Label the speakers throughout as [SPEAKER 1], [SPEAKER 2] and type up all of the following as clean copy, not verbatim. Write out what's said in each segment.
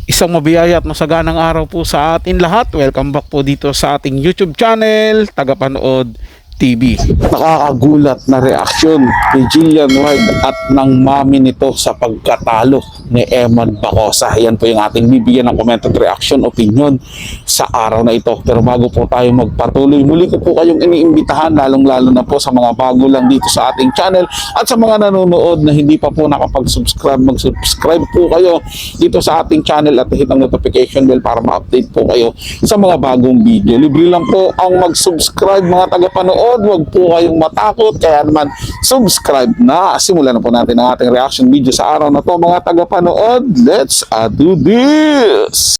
[SPEAKER 1] Isang mabiyaya at masaganang araw po sa atin lahat. Welcome back po dito sa ating YouTube channel, Tagapanood TV. Nakakagulat na reaksyon ni Jillian Ward at ng mami nito sa pagkatalo ni Eman Bacosa. Yan po yung ating bibigyan ng comment at reaction, opinion sa araw na ito. Pero bago po tayo magpatuloy, muli ko po kayong iniimbitahan, lalong-lalo na po sa mga bago lang dito sa ating channel at sa mga nanonood na hindi pa po nakapag-subscribe, mag-subscribe po kayo dito sa ating channel at hit ang notification bell para ma-update po kayo sa mga bagong video. Libre lang po ang mag-subscribe mga tagapanood. Huwag po kayong matakot, kaya naman subscribe na. Simulan na po natin ang ating reaction video sa araw na to mga tagapanood. Let's do this!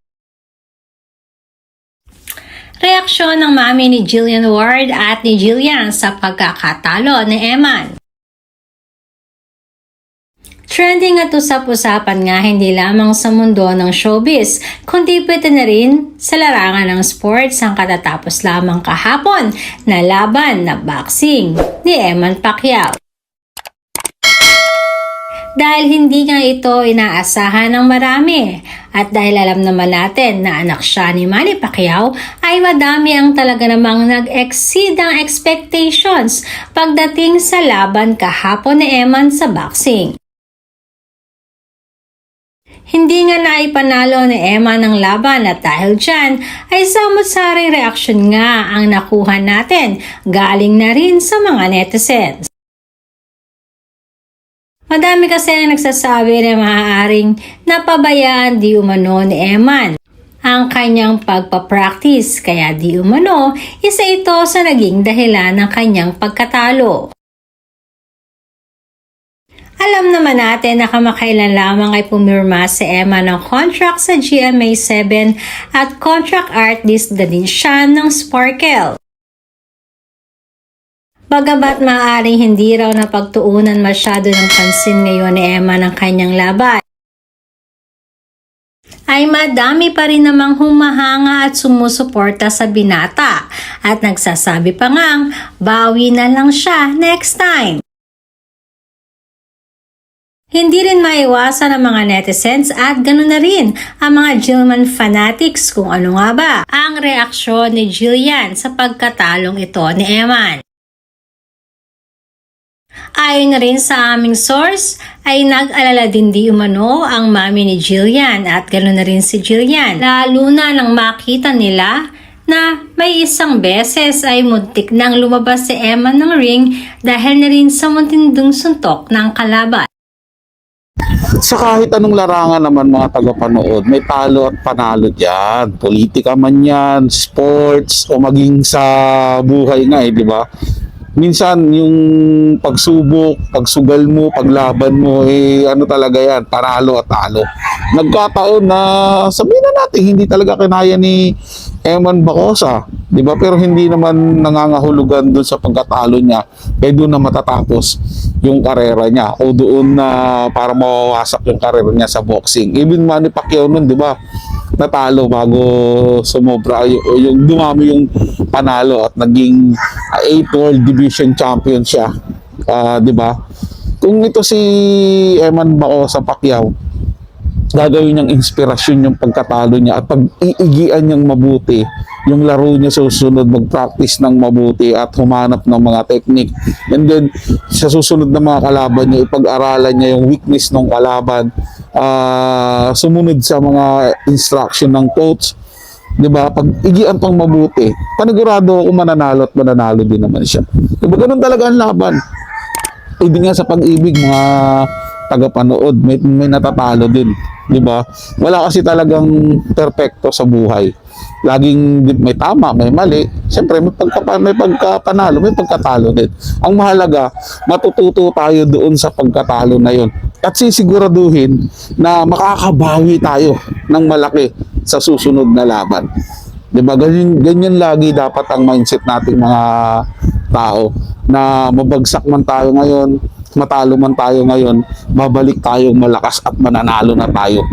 [SPEAKER 2] Reaksyon ng mami ni Jillian Ward at ni Jillian sa pagkakatalo ni Eman. Trending at usap-usapan nga hindi lamang sa mundo ng showbiz, kundi pwede na rin sa larangan ng sports ang katatapos lamang kahapon na laban na boxing ni Eman Pacquiao. Dahil hindi nga ito inaasahan ng marami at dahil alam naman natin na anak siya ni Manny Pacquiao, ay madami ang talaga namang nag-exceed ang expectations pagdating sa laban kahapon ni Eman sa boxing. Hindi nga naipanalo ni Eman ang laban at dahil dyan ay samot-saring reaksyon nga ang nakuha natin galing na rin sa mga netizens. Madami kasi na nagsasabi na maaaring napabayaan di umano ni Eman ang kanyang pagpapractice kaya di umano isa ito sa naging dahilan ng kanyang pagkatalo. Alam naman natin na kamakailan lamang ay pumirma si Eman ng contract sa GMA7 at contract artist na din siya ng Sparkle. Bagamat maaaring hindi raw napagtuunan masyado ng pansin ngayon ni Eman ang kanyang laban, ay madami pa rin namang humahanga at sumusuporta sa binata at nagsasabi pa ngang bawi na lang siya next time. Hindi rin maiwasan ang mga netizens at ganoon na rin ang mga Jillman fanatics kung ano nga ba ang reaksyon ni Jillian sa pagkatalong ito ni Eman. Ayon na rin sa aming source ay nag-alala din di umano ang mami ni Jillian at ganoon na rin si Jillian lalo na nang makita nila na may isang beses ay muntik nang lumabas si Eman ng ring dahil na rin sa matinding suntok ng kalaban.
[SPEAKER 1] Sa kahit anong larangan naman mga tagapanood, may talo at panalo dyan. Politika man yan, sports, o maging sa buhay nga di ba? Minsan yung pagsubok, pagsugal mo, paglaban mo, ano talaga yan, panalo at talo. Nagkataon na sabihin na natin, hindi talaga kinaya ni Eman Bacosa, di ba? Pero hindi naman nangangahulugan doon sa pagkatalo niya, kaya doon na matatapos yung karera niya o doon na para mawawasak yung karera niya sa boxing. Even Manny Pacquiao nun, di ba? Natalo bago sumobra yung dumami yung panalo at naging 8th World Division Champion siya. Di ba? Kung ito si Eman Bacosa Pacquiao, gagawin niyang inspirasyon yung pagkatalo niya at pag-iigian niyang mabuti yung laro niya sa susunod, mag-practice ng mabuti at humanap ng mga technique. And then, sa susunod na mga kalaban niya, ipag-aralan niya yung weakness ng kalaban, sumunod sa mga instruction ng coach, di ba? Pag-igian pang mabuti, panigurado ako mananalo at mananalo din naman siya. Di ba? Ganun talaga ang laban. Ibig nga sa pag-ibig, mga tagapanood, may natatalo din, di ba? Wala kasi talagang perpekto sa buhay. Laging may tama, may mali. Siyempre, may pagkapanalo, may pagkatalo din. Ang mahalaga, matututo tayo doon sa pagkatalo na yun. At sisiguraduhin na makakabawi tayo ng malaki sa susunod na laban. Diba? Ganyan lagi dapat ang mindset nating mga tao na mabagsak man tayo ngayon, matalo man tayo ngayon, babalik tayong malakas at mananalo na tayo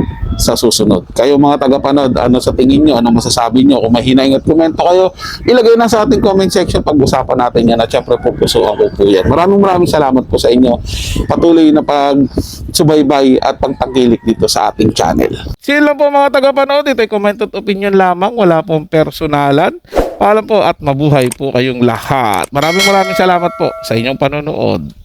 [SPEAKER 1] sa susunod. Kayo mga tagapanood, ano sa tingin nyo? Ano masasabi nyo? Kung may hinaing at komento kayo, ilagay na sa ating comment section. Pag-usapan natin yan at syempre pupusuan ko po yan. Maraming salamat po sa inyo. Patuloy na pag-subaybay at pagtangkilik dito sa ating channel. Sila lang po mga tagapanood. Ito'y comment at opinion lamang. Wala pong personalan. Paalam po at mabuhay po kayong lahat. Maraming salamat po sa inyong panonood.